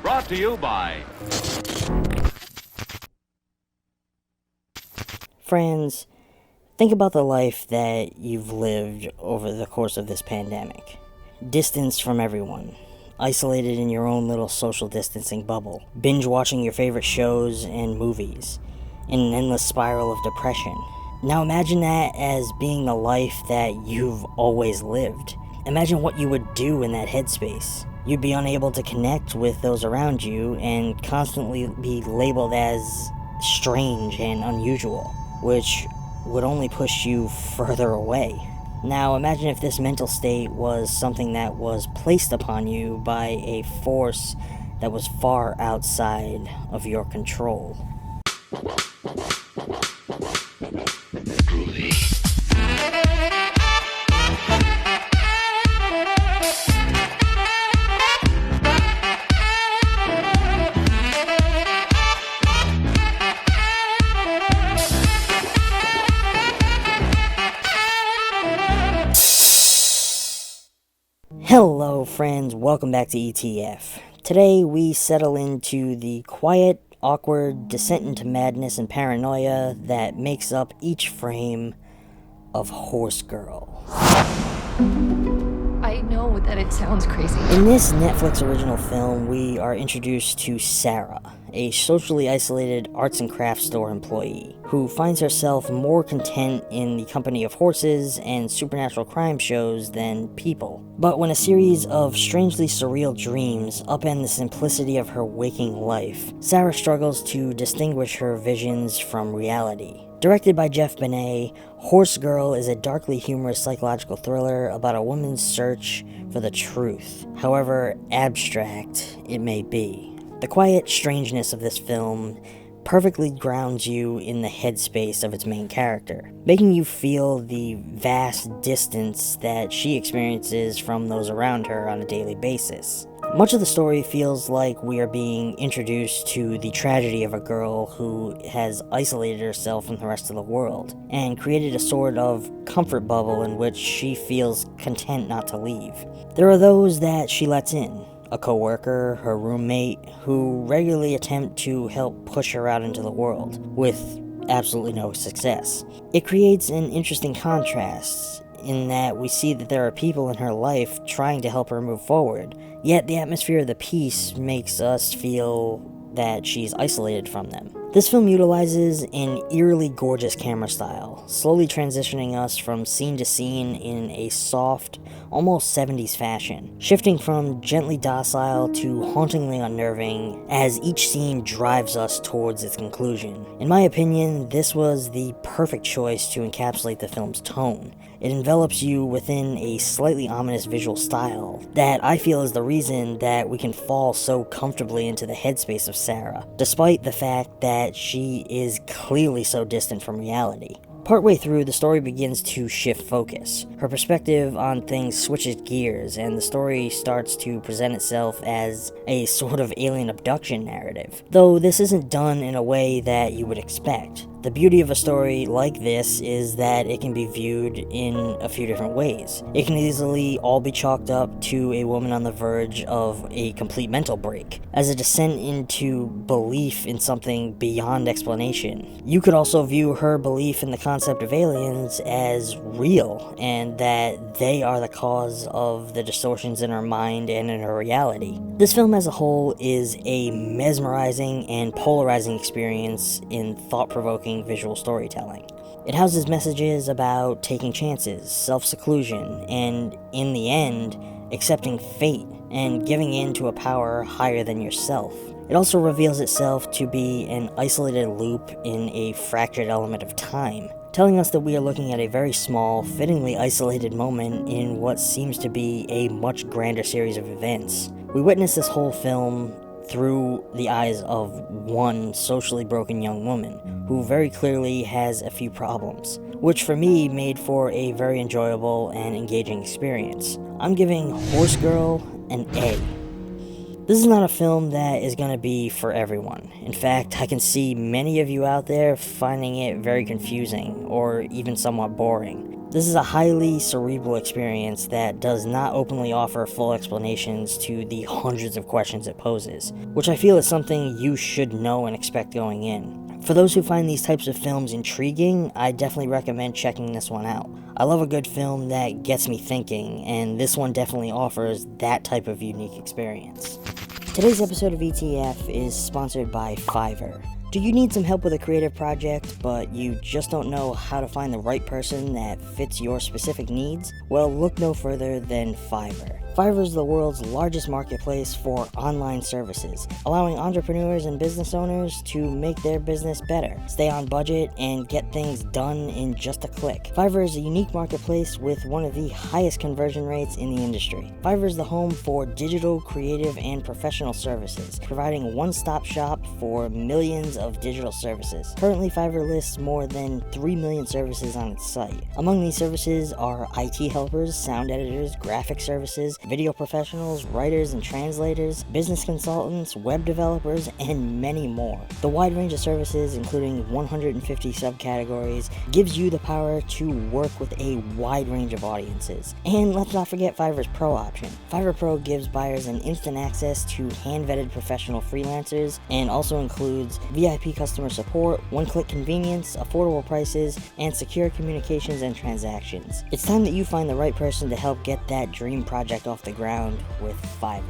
Brought to you by... Friends, think about the life that you've lived over the course of this pandemic. Distanced from everyone, isolated in your own little social distancing bubble, binge watching your favorite shows and movies, in an endless spiral of depression. Now imagine that as being the life that you've always lived. Imagine what you would do in that headspace. You'd be unable to connect with those around you and constantly be labeled as strange and unusual, which would only push you further away. Now imagine if this mental state was something that was placed upon you by a force that was far outside of your control. Hello friends, welcome back to ETF. Today we settle into the quiet, awkward descent into madness and paranoia that makes up each frame of Horse Girl. I know that it sounds crazy. In this Netflix original film, we are introduced to Sarah, a socially isolated arts and crafts store employee, who finds herself more content in the company of horses and supernatural crime shows than people. But when a series of strangely surreal dreams upend the simplicity of her waking life, Sarah struggles to distinguish her visions from reality. Directed by Jeff Benet, Horse Girl is a darkly humorous psychological thriller about a woman's search for the truth, however abstract it may be. The quiet strangeness of this film perfectly grounds you in the headspace of its main character, making you feel the vast distance that she experiences from those around her on a daily basis. Much of the story feels like we are being introduced to the tragedy of a girl who has isolated herself from the rest of the world, and created a sort of comfort bubble in which she feels content not to leave. There are those that she lets in, a coworker, her roommate, who regularly attempt to help push her out into the world, with absolutely no success. It creates an interesting contrast, in that we see that there are people in her life trying to help her move forward, yet the atmosphere of the piece makes us feel that she's isolated from them. This film utilizes an eerily gorgeous camera style, slowly transitioning us from scene to scene in a soft, almost 70s fashion, shifting from gently docile to hauntingly unnerving as each scene drives us towards its conclusion. In my opinion, this was the perfect choice to encapsulate the film's tone. It envelops you within a slightly ominous visual style that I feel is the reason that we can fall so comfortably into the headspace of Sarah, despite the fact that she is clearly so distant from reality. Partway through, the story begins to shift focus. Her perspective on things switches gears, and the story starts to present itself as a sort of alien abduction narrative, though this isn't done in a way that you would expect. The beauty of a story like this is that it can be viewed in a few different ways. It can easily all be chalked up to a woman on the verge of a complete mental break, as a descent into belief in something beyond explanation. You could also view her belief in the concept of aliens as real, and that they are the cause of the distortions in her mind and in her reality. This film as a whole is a mesmerizing and polarizing experience in thought-provoking visual storytelling. It houses messages about taking chances, self-seclusion, and, in the end, accepting fate and giving in to a power higher than yourself. It also reveals itself to be an isolated loop in a fractured element of time, telling us that we are looking at a very small, fittingly isolated moment in what seems to be a much grander series of events. We witness this whole film through the eyes of one socially broken young woman, who very clearly has a few problems, which for me made for a very enjoyable and engaging experience. I'm giving Horse Girl an A. This is not a film that is going to be for everyone. In fact, I can see many of you out there finding it very confusing, or even somewhat boring. This is a highly cerebral experience that does not openly offer full explanations to the hundreds of questions it poses, which I feel is something you should know and expect going in. For those who find these types of films intriguing, I definitely recommend checking this one out. I love a good film that gets me thinking, and this one definitely offers that type of unique experience. Today's episode of ETF is sponsored by Fiverr. Do you need some help with a creative project, but you just don't know how to find the right person that fits your specific needs? Well, look no further than Fiverr. Fiverr is the world's largest marketplace for online services, allowing entrepreneurs and business owners to make their business better, stay on budget, and get things done in just a click. Fiverr is a unique marketplace with one of the highest conversion rates in the industry. Fiverr is the home for digital, creative, and professional services, providing a one-stop shop for millions of digital services. Currently, Fiverr lists more than 3 million services on its site. Among these services are IT helpers, sound editors, graphic services, video professionals, writers and translators, business consultants, web developers, and many more. The wide range of services, including 150 subcategories, gives you the power to work with a wide range of audiences. And let's not forget Fiverr's Pro option. Fiverr Pro gives buyers an instant access to hand-vetted professional freelancers and also includes VIP customer support, one-click convenience, affordable prices, and secure communications and transactions. It's time that you find the right person to help get that dream project off the ground with Fiverr.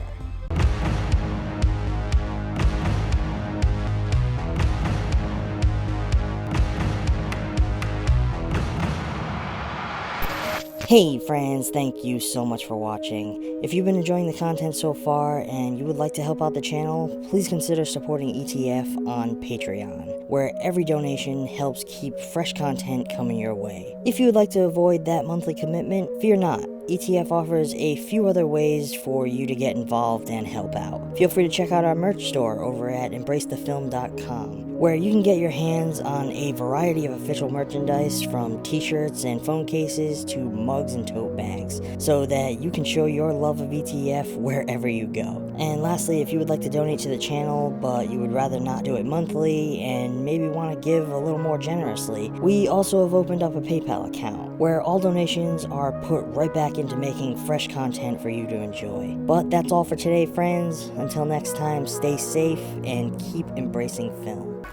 Hey friends, thank you so much for watching. If you've been enjoying the content so far and you would like to help out the channel, please consider supporting ETF on Patreon, where every donation helps keep fresh content coming your way. If you would like to avoid that monthly commitment, fear not. ETF offers a few other ways for you to get involved and help out. Feel free to check out our merch store over at embracethefilm.com, where you can get your hands on a variety of official merchandise from t-shirts and phone cases to mugs and tote bags, so that you can show your love of ETF wherever you go. And lastly, if you would like to donate to the channel, but you would rather not do it monthly and maybe want to give a little more generously, we also have opened up a PayPal account, where all donations are put right back into making fresh content for you to enjoy. But that's all for today, friends. Until next time, stay safe and keep embracing film.